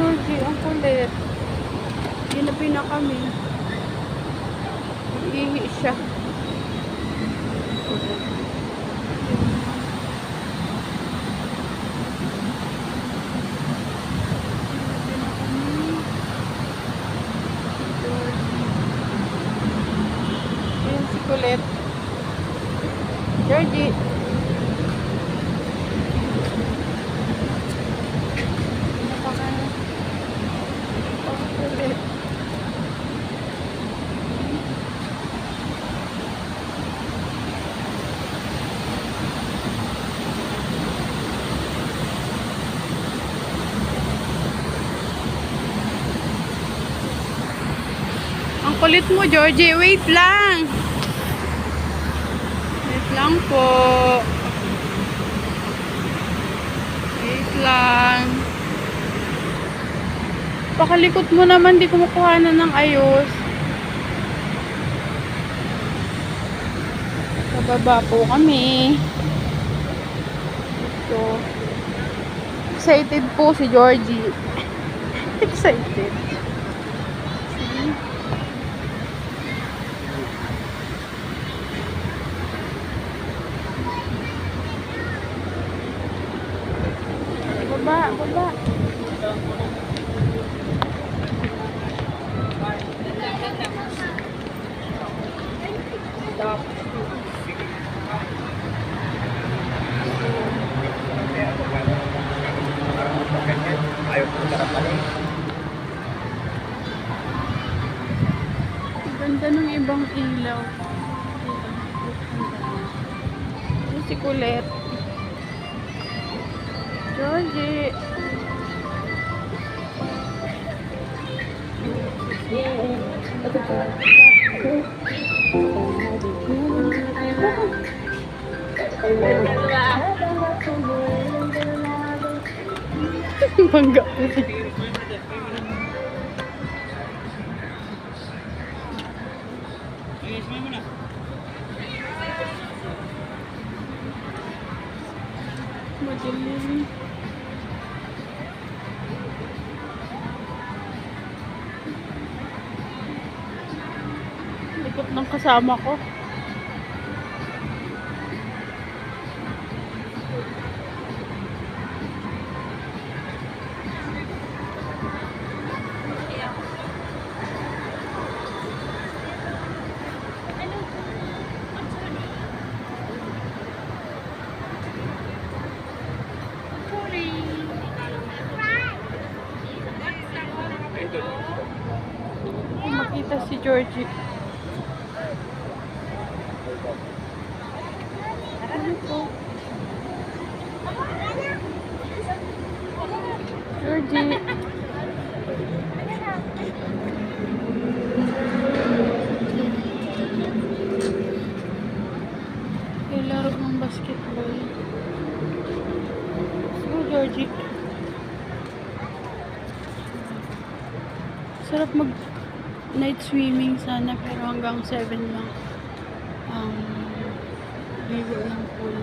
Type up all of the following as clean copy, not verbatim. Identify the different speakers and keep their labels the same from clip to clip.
Speaker 1: Georgie, ang kulit. Ginabi na kami. Iihi siya. Ayan si kulit. Georgie. Ang kulit mo, Georgie. Wait lang. Wait lang po. Wait lang. Pakalikot mo naman, di kumukuha na ng ayos. Bababa po kami. So, excited po si Georgie. Excited. See? Baba, baba. Ganda ng ibang ilaw. Ito si kulit. Georgie. Bangga po siya. Madilim. Likot ng kasama ko. Makita si Georgie. Ano po? Georgie. Laro ng basketball. So, Georgie. Sarap mag night swimming sana pero hanggang 7 lang ang ligo ng pool.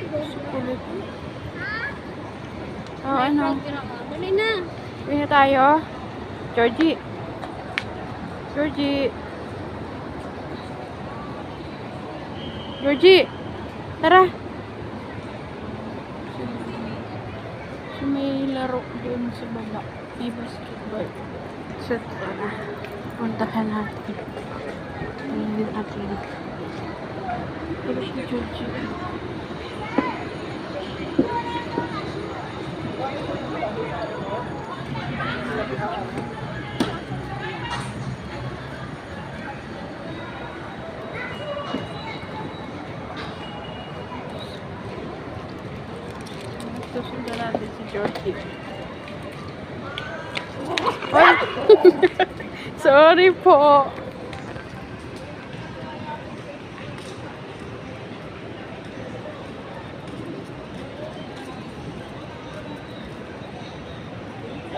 Speaker 1: Sukulit. Oh, ano?
Speaker 2: Dali na.
Speaker 1: Uwi na tayo. Georgie. Georgie. Georgie. Tara. So, may laro doon sa baba. May basketball. So, tara. Puntahan natin. Ayun natin. Pero si Georgie. Susundan natin si Georgie. Hoy! Sorry po.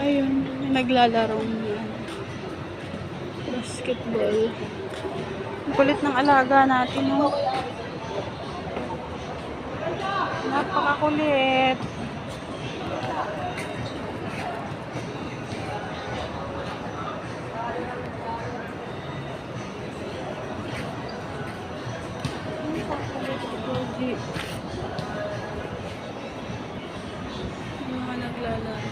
Speaker 1: Ayun, may naglalarong basketball. Ang kulit ng alaga natin, no? Napakakulit. Yung mga naglalaro.